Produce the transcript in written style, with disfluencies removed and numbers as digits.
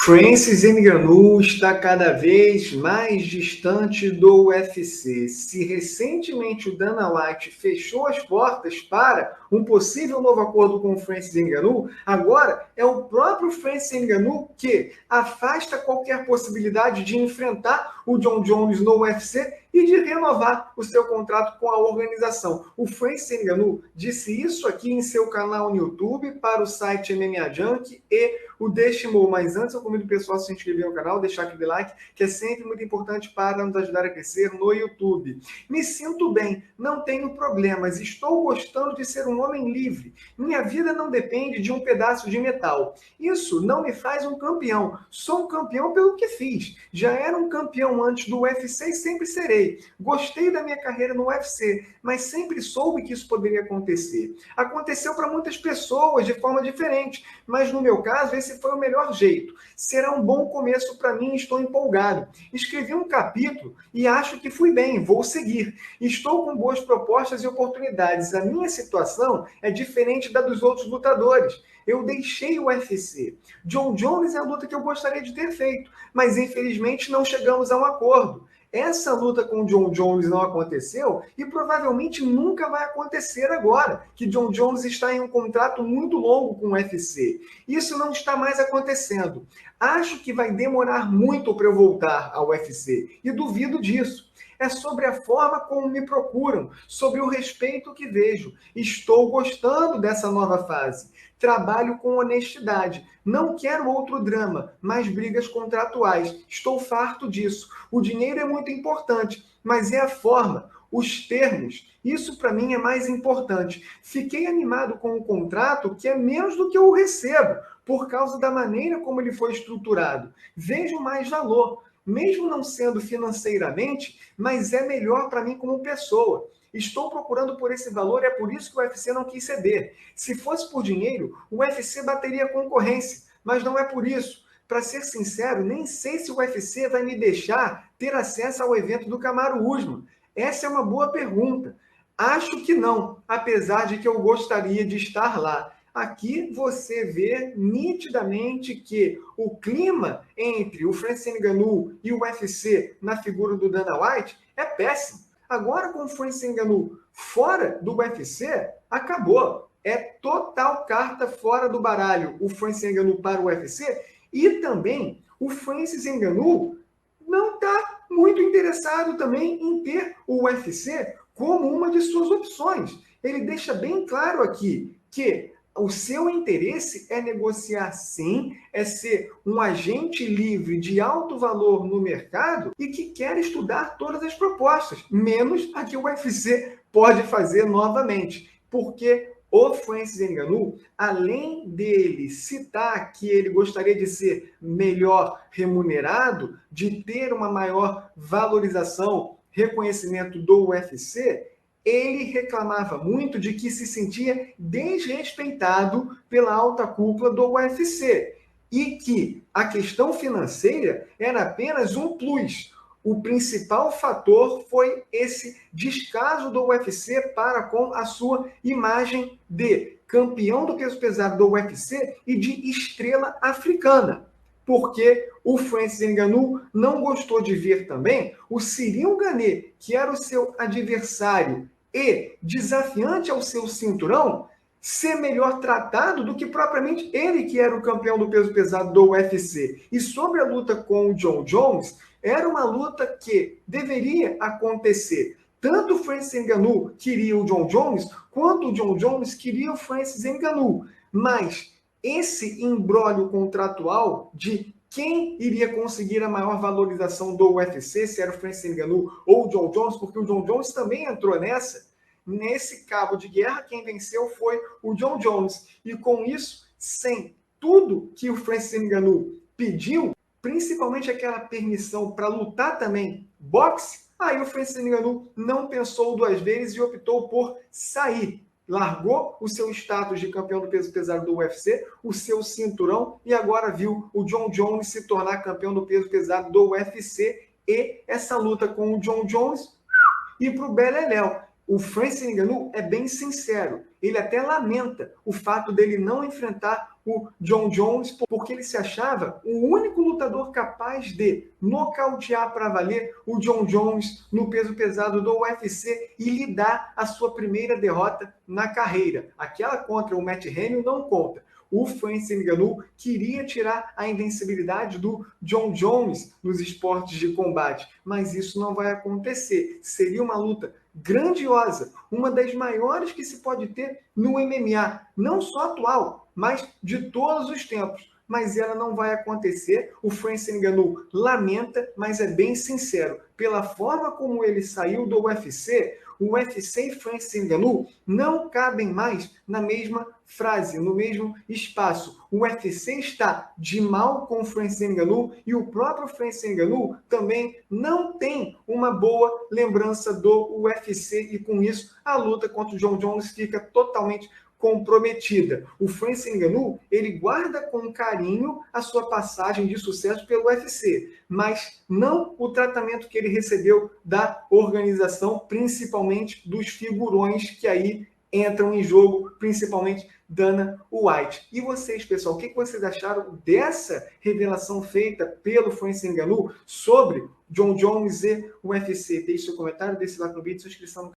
Francis Ngannou está cada vez mais distante do UFC. Se recentemente o Dana White fechou as portas para um possível novo acordo com o Francis Ngannou, agora é o próprio Francis Ngannou que afasta qualquer possibilidade de enfrentar o Jon Jones no UFC e de renovar o seu contrato com a organização. O Francis Ngannou disse isso aqui em seu canal no YouTube para o site MMA Junk e o Deixe-mo. Mas antes eu convido o pessoal a se inscrever no canal, deixar aquele like, que é sempre muito importante para nos ajudar a crescer no YouTube. Me sinto bem, não tenho problemas, estou gostando de ser um homem livre. Minha vida não depende de um pedaço de metal. Isso não me faz um campeão. Sou um campeão pelo que fiz. Já era um campeão antes do UFC e sempre serei. Gostei da minha carreira no UFC, mas sempre soube que isso poderia acontecer. Aconteceu para muitas pessoas de forma diferente, mas no meu caso esse foi o melhor jeito. Será um bom começo para mim, estou empolgado. Escrevi um capítulo e acho que fui bem, vou seguir. Estou com boas propostas e oportunidades. A minha situação é diferente da dos outros lutadores. Eu deixei o UFC. Jon Jones é a luta que eu gostaria de ter feito, mas infelizmente não chegamos a um acordo. Essa luta com o Jon Jones não aconteceu e provavelmente nunca vai acontecer agora, que Jon Jones está em um contrato muito longo com o UFC. Isso não está mais acontecendo. Acho que vai demorar muito para eu voltar ao UFC e duvido disso. É sobre a forma como me procuram, sobre o respeito que vejo. Estou gostando dessa nova fase. Trabalho com honestidade. Não quero outro drama, mais brigas contratuais. Estou farto disso. O dinheiro é muito importante, mas é a forma, os termos. Isso para mim é mais importante. Fiquei animado com o contrato, que é menos do que eu recebo, por causa da maneira como ele foi estruturado. Vejo mais valor, mesmo não sendo financeiramente, mas é melhor para mim como pessoa. Estou procurando por esse valor, é por isso que o UFC não quis ceder. Se fosse por dinheiro, o UFC bateria a concorrência, mas não é por isso. Para ser sincero, nem sei se o UFC vai me deixar ter acesso ao evento do Kamaru Usman. Essa é uma boa pergunta. Acho que não, apesar de que eu gostaria de estar lá. Aqui você vê nitidamente que o clima entre o Francis Ngannou e o UFC na figura do Dana White é péssimo. Agora, com o Francis Ngannou fora do UFC, acabou. É total carta fora do baralho o Francis Ngannou para o UFC e também o Francis Ngannou não está muito interessado também em ter o UFC como uma de suas opções. Ele deixa bem claro aqui que o seu interesse é negociar sim, é ser um agente livre de alto valor no mercado e que quer estudar todas as propostas, menos a que o UFC pode fazer novamente. Porque o Francis Ngannou, além dele citar que ele gostaria de ser melhor remunerado, de ter uma maior valorização, reconhecimento do UFC, ele reclamava muito de que se sentia desrespeitado pela alta cúpula do UFC e que a questão financeira era apenas um plus. O principal fator foi esse descaso do UFC para com a sua imagem de campeão do peso pesado do UFC e de estrela africana. Porque o Francis Ngannou não gostou de ver também o Cyril Gane, que era o seu adversário e desafiante ao seu cinturão, ser melhor tratado do que propriamente ele, que era o campeão do peso pesado do UFC. E sobre a luta com o Jon Jones, era uma luta que deveria acontecer. Tanto o Francis Ngannou queria o Jon Jones, quanto o Jon Jones queria o Francis Ngannou. Mas esse imbróglio contratual de quem iria conseguir a maior valorização do UFC, se era o Francis Ngannou ou o Jon Jones, porque o Jon Jones também entrou nesse cabo de guerra, quem venceu foi o Jon Jones. E com isso, sem tudo que o Francis Ngannou pediu, principalmente aquela permissão para lutar também boxe, aí o Francis Ngannou não pensou duas vezes e optou por sair. Largou o seu status de campeão do peso pesado do UFC, o seu cinturão, e agora viu o Jon Jones se tornar campeão do peso pesado do UFC e essa luta com o Jon Jones ir para o beleléu. O Francis Ngannou é bem sincero. ele até lamenta o fato dele não enfrentar o Jon Jones, porque ele se achava o único lutador capaz de nocautear para valer o Jon Jones no peso pesado do UFC e lhe dar a sua primeira derrota na carreira. Aquela contra o Matt Hamill não conta. O Francis Ngannou queria tirar a invencibilidade do Jon Jones nos esportes de combate, mas isso não vai acontecer. Seria uma luta grandiosa, uma das maiores que se pode ter no MMA, não só atual, mas de todos os tempos. Mas ela não vai acontecer. O Francis Ngannou lamenta, mas é bem sincero. Pela forma como ele saiu do UFC, o UFC e Francis Ngannou não cabem mais na mesma frase, no mesmo espaço. O UFC está de mal com o Francis Ngannou e o próprio Francis Ngannou também não tem uma boa lembrança do UFC e com isso a luta contra o Jon Jones fica totalmente comprometida. O Francis Ngannou, ele guarda com carinho a sua passagem de sucesso pelo UFC, mas não o tratamento que ele recebeu da organização, principalmente dos figurões que aí entram em jogo, principalmente Dana White. E vocês, pessoal, o que vocês acharam dessa revelação feita pelo Francis Ngannou sobre Jon Jones e o UFC? Deixe seu comentário, deixe lá no vídeo, sua inscrição no canal.